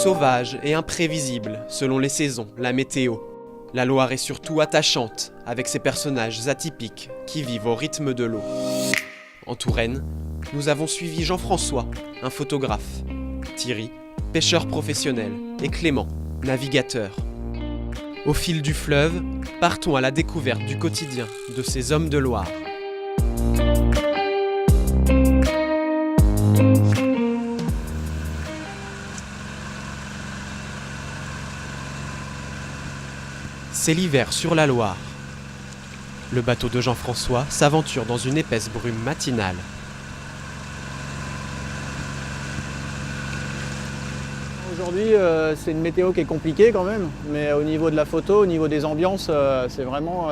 sauvage et imprévisible selon les saisons, la météo. La Loire est surtout attachante, avec ses personnages atypiques qui vivent au rythme de l'eau. En Touraine, nous avons suivi Jean-François, un photographe, Thierry, pêcheur professionnel, et Clément, navigateur. Au fil du fleuve, partons à la découverte du quotidien de ces hommes de Loire. C'est l'hiver sur la Loire. Le bateau de Jean-François s'aventure dans une épaisse brume matinale. Aujourd'hui, c'est une météo qui est compliquée quand même, mais au niveau de la photo, au niveau des ambiances, c'est vraiment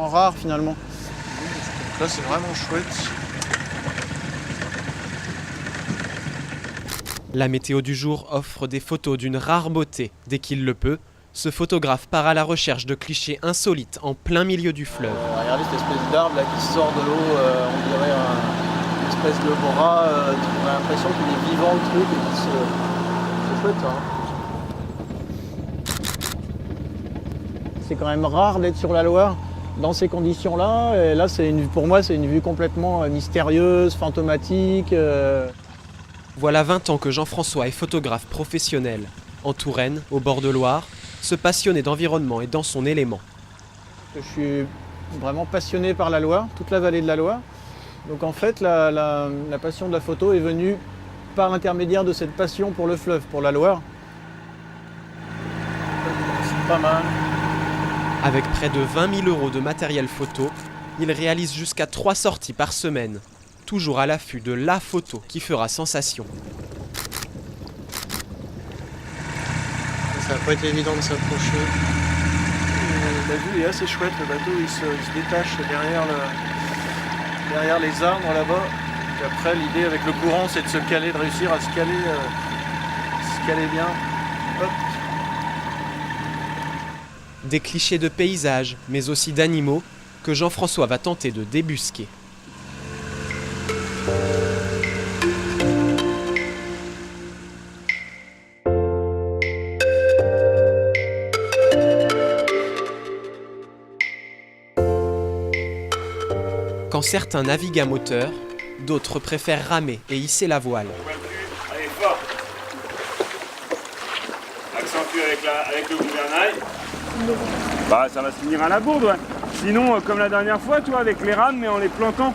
rare finalement. Là, c'est vraiment chouette. La météo du jour offre des photos d'une rare beauté. Dès qu'il le peut, ce photographe part à la recherche de clichés insolites en plein milieu du fleuve. Regardez cette espèce d'arbre là qui sort de l'eau, on dirait une espèce de bras, on a l'impression qu'il est vivant le truc et qu'il se... C'est chouette ça. C'est quand même rare d'être sur la Loire dans ces conditions-là. Et là, pour moi, c'est une vue complètement mystérieuse, fantomatique. Voilà 20 ans que Jean-François est photographe professionnel. En Touraine, au bord de Loire, se passionner d'environnement et dans son élément. Je suis vraiment passionné par la Loire, toute la vallée de la Loire. Donc en fait, la passion de la photo est venue par l'intermédiaire de cette passion pour le fleuve, pour la Loire. C'est pas mal. Avec près de 20 000 € de matériel photo, il réalise jusqu'à 3 sorties par semaine, toujours à l'affût de la photo qui fera sensation. Ça n'a pas été évident de s'approcher. La vue est assez chouette, le bateau il se détache derrière les arbres là-bas. Et après l'idée avec le courant c'est de se caler, de réussir à se caler bien. Hop. Des clichés de paysages, mais aussi d'animaux, que Jean-François va tenter de débusquer. Quand certains naviguent à moteur, d'autres préfèrent ramer et hisser la voile. Allez, fort. Accentue avec le gouvernail. Bah, ça va se finir à la bourde, ouais. Sinon, comme la dernière fois, tu vois, avec les rames, mais en les planquant.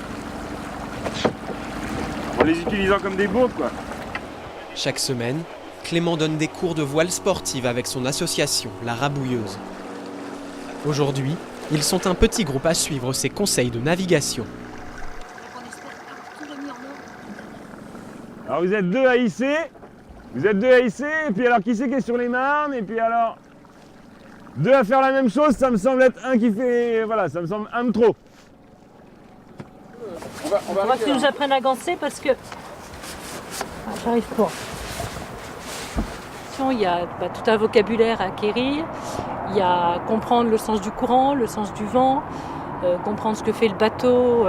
En les utilisant comme des bourdes, quoi. Chaque semaine, Clément donne des cours de voile sportive avec son association, la Rabouilleuse. Aujourd'hui, ils sont un petit groupe à suivre ses conseils de navigation. Alors vous êtes deux à hisser, et puis alors qui c'est qui est sur les marnes, et puis alors deux à faire la même chose, ça me semble être un qui fait, voilà, ça me semble un de trop. On va qu'ils nous apprennent à ganser parce que j'arrive pas. Il y a tout un vocabulaire à acquérir, il y a comprendre le sens du courant, le sens du vent, comprendre ce que fait le bateau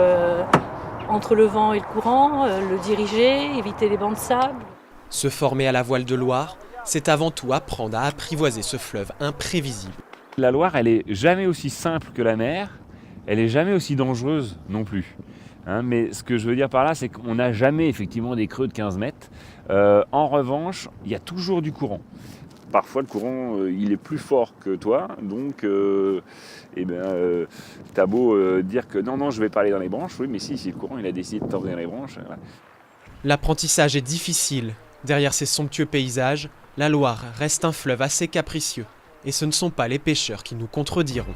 entre le vent et le courant, le diriger, éviter les bancs de sable. Se former à la voile de Loire, c'est avant tout apprendre à apprivoiser ce fleuve imprévisible. La Loire, elle est jamais aussi simple que la mer, elle est jamais aussi dangereuse non plus. Mais ce que je veux dire par là, c'est qu'on n'a jamais effectivement des creux de 15 mètres. En revanche, il y a toujours du courant. Parfois, le courant, il est plus fort que toi, donc t'as beau dire que non, je vais pas aller dans les branches, oui, mais si le courant, il a décidé de t'emmener dans les branches. Voilà. L'apprentissage est difficile. Derrière ces somptueux paysages, la Loire reste un fleuve assez capricieux. Et ce ne sont pas les pêcheurs qui nous contrediront.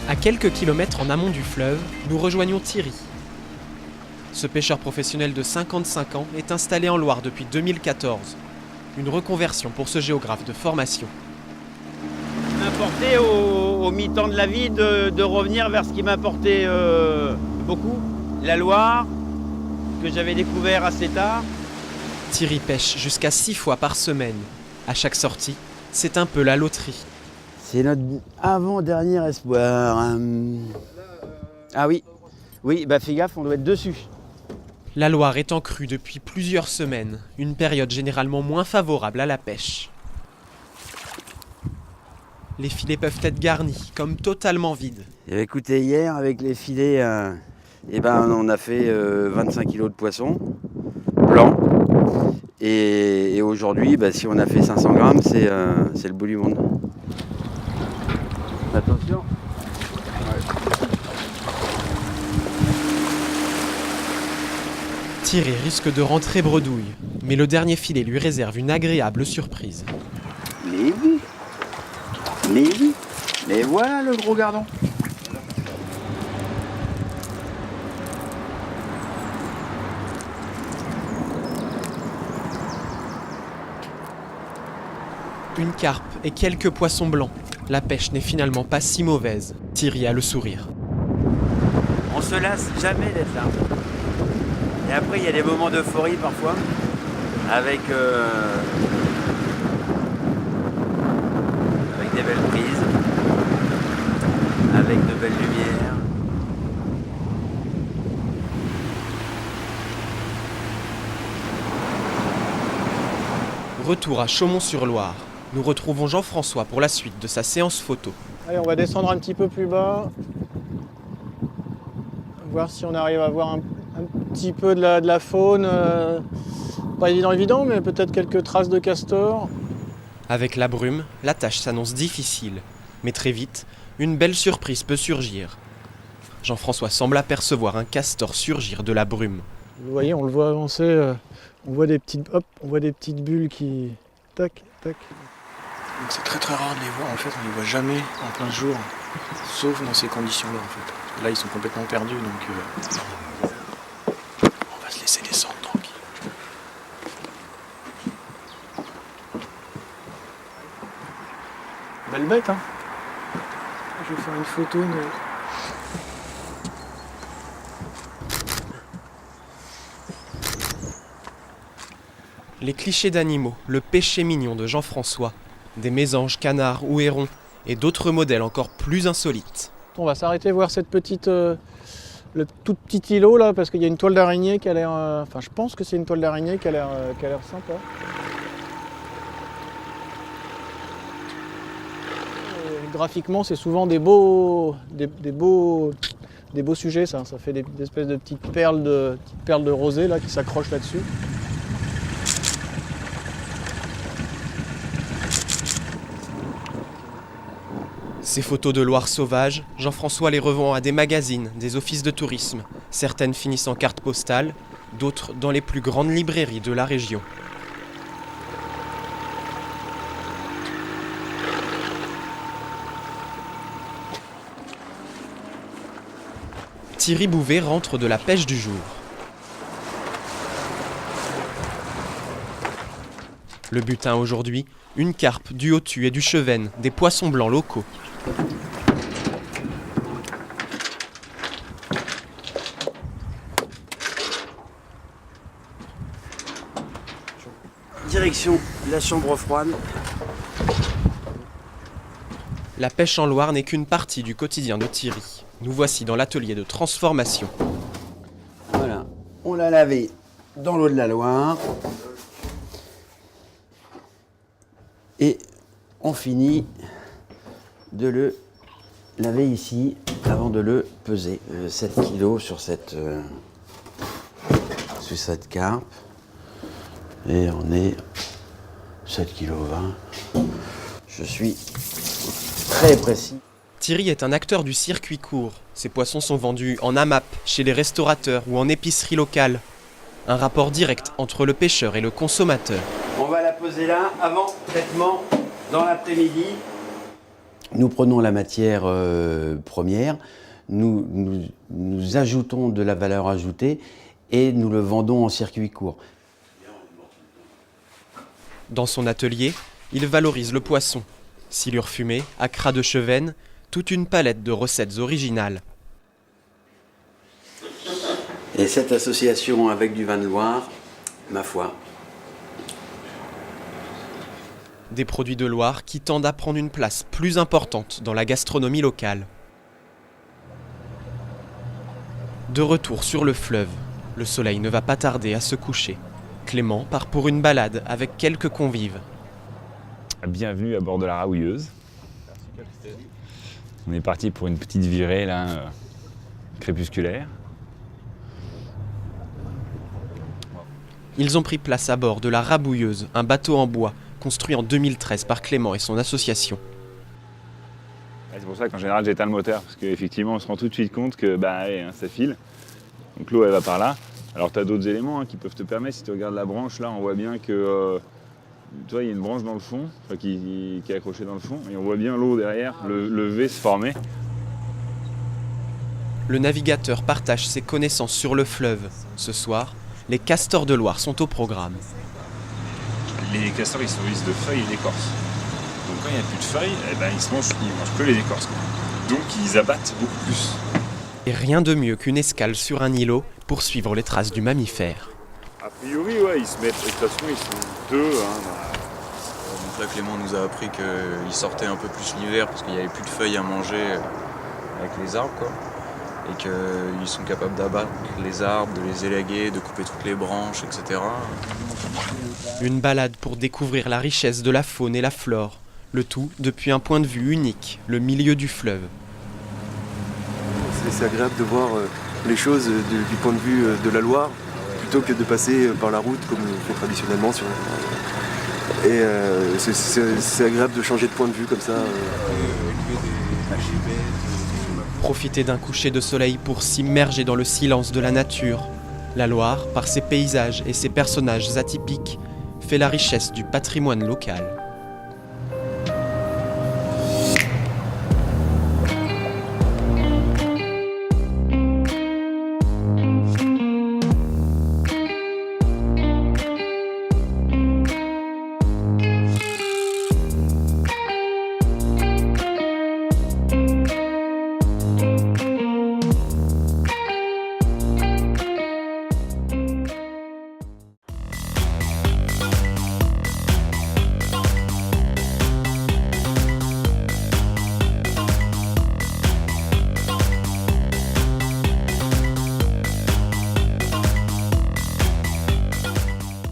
À quelques kilomètres en amont du fleuve, nous rejoignons Thierry. Ce pêcheur professionnel de 55 ans est installé en Loire depuis 2014. Une reconversion pour ce géographe de formation. Il m'importait au mi-temps de la vie de revenir vers ce qui m'importait beaucoup, la Loire, que j'avais découvert assez tard. Thierry pêche jusqu'à 6 fois par semaine. À chaque sortie, c'est un peu la loterie. C'est notre avant-dernier espoir. Ah oui, fais gaffe, on doit être dessus. La Loire est en crue depuis plusieurs semaines, une période généralement moins favorable à la pêche. Les filets peuvent être garnis, comme totalement vides. Écoutez, hier, avec les filets, on a fait 25 kilos de poisson blanc. Et aujourd'hui, si on a fait 500 grammes, c'est le bout du monde. Attention. Thierry risque de rentrer bredouille, mais le dernier filet lui réserve une agréable surprise. Mais oui, mais voilà le gros gardon. Une carpe et quelques poissons blancs. La pêche n'est finalement pas si mauvaise. Thierry a le sourire. On se lasse jamais d'être là. Et après, il y a des moments d'euphorie parfois, avec des belles prises, avec de belles lumières. Retour à Chaumont-sur-Loire. Nous retrouvons Jean-François pour la suite de sa séance photo. Allez, on va descendre un petit peu plus bas. Voir si on arrive à voir un petit peu de la faune. Pas évident, mais peut-être quelques traces de castor. Avec la brume, la tâche s'annonce difficile. Mais très vite, une belle surprise peut surgir. Jean-François semble apercevoir un castor surgir de la brume. Vous voyez, on le voit avancer. On voit des petites bulles qui... Tac, tac. Donc c'est très très rare de les voir, en fait, on les voit jamais en plein jour, sauf dans ces conditions-là en fait. Là ils sont complètement perdus, donc on va se laisser descendre tranquille. Belle bête, hein. Je vais faire une photo de... Les clichés d'animaux, le péché mignon de Jean-François, des mésanges, canards ou hérons, et d'autres modèles encore plus insolites. On va s'arrêter voir cette petite, le tout petit îlot là, parce qu'il y a une toile d'araignée qui a l'air... je pense que c'est une toile d'araignée qui a l'air sympa. Et graphiquement, c'est souvent des beaux sujets, ça. Ça fait des espèces de petites perles de rosée là, qui s'accrochent là-dessus. Ces photos de Loire sauvage, Jean-François les revend à des magazines, des offices de tourisme. Certaines finissent en carte postale, d'autres dans les plus grandes librairies de la région. Thierry Bouvet rentre de la pêche du jour. Le butin aujourd'hui, une carpe, du hautu et du chevenne, des poissons blancs locaux. Direction la chambre froide. La pêche en Loire n'est qu'une partie du quotidien de Thierry. Nous voici dans l'atelier de transformation. Voilà, on l'a lavé dans l'eau de la Loire. Et on finit de le laver ici avant de le peser. 7 kg sur cette carpe. Et on est 7,20 kg. Je suis très précis. Thierry est un acteur du circuit court. Ses poissons sont vendus en AMAP, chez les restaurateurs ou en épicerie locale. Un rapport direct entre le pêcheur et le consommateur. On va la poser là, avant traitement, dans l'après-midi. Nous prenons la matière première, nous ajoutons de la valeur ajoutée et nous le vendons en circuit court. Dans son atelier, il valorise le poisson. Silure fumée, acras de chevenne, toute une palette de recettes originales. Et cette association avec du vin de Loire, ma foi, Des produits de Loire qui tendent à prendre une place plus importante dans la gastronomie locale. De retour sur le fleuve, le soleil ne va pas tarder à se coucher. Clément part pour une balade avec quelques convives. Bienvenue à bord de la Rabouilleuse. On est parti pour une petite virée là, crépusculaire. Ils ont pris place à bord de la Rabouilleuse, un bateau en bois construit en 2013 par Clément et son association. C'est pour ça qu'en général j'éteins le moteur, parce qu'effectivement on se rend tout de suite compte que ça file. Donc l'eau elle va par là. Alors tu as d'autres éléments qui peuvent te permettre, si tu regardes la branche là, on voit bien que tu vois, il y a une branche dans le fond, qui est accrochée dans le fond, et on voit bien l'eau derrière, le V se former. Le navigateur partage ses connaissances sur le fleuve. Ce soir, les castors de Loire sont au programme. Les castors ils se nourrissent de feuilles et d'écorces. Donc quand il n'y a plus de feuilles, ils mangent que les écorces. Donc ils abattent beaucoup plus. Et rien de mieux qu'une escale sur un îlot pour suivre les traces du mammifère. A priori, ouais, ils se mettent, de toute façon ils sont deux. Donc là Clément nous a appris qu'ils sortaient un peu plus l'hiver parce qu'il n'y avait plus de feuilles à manger avec les arbres, quoi. Et qu'ils sont capables d'abattre les arbres, de les élaguer, de couper toutes les branches, etc. Une balade pour découvrir la richesse de la faune et la flore. Le tout depuis un point de vue unique, le milieu du fleuve. C'est agréable de voir les choses du point de vue de la Loire, plutôt que de passer par la route comme on fait traditionnellement. Et c'est agréable de changer de point de vue comme ça. Profiter d'un coucher de soleil pour s'immerger dans le silence de la nature. La Loire, par ses paysages et ses personnages atypiques, fait la richesse du patrimoine local.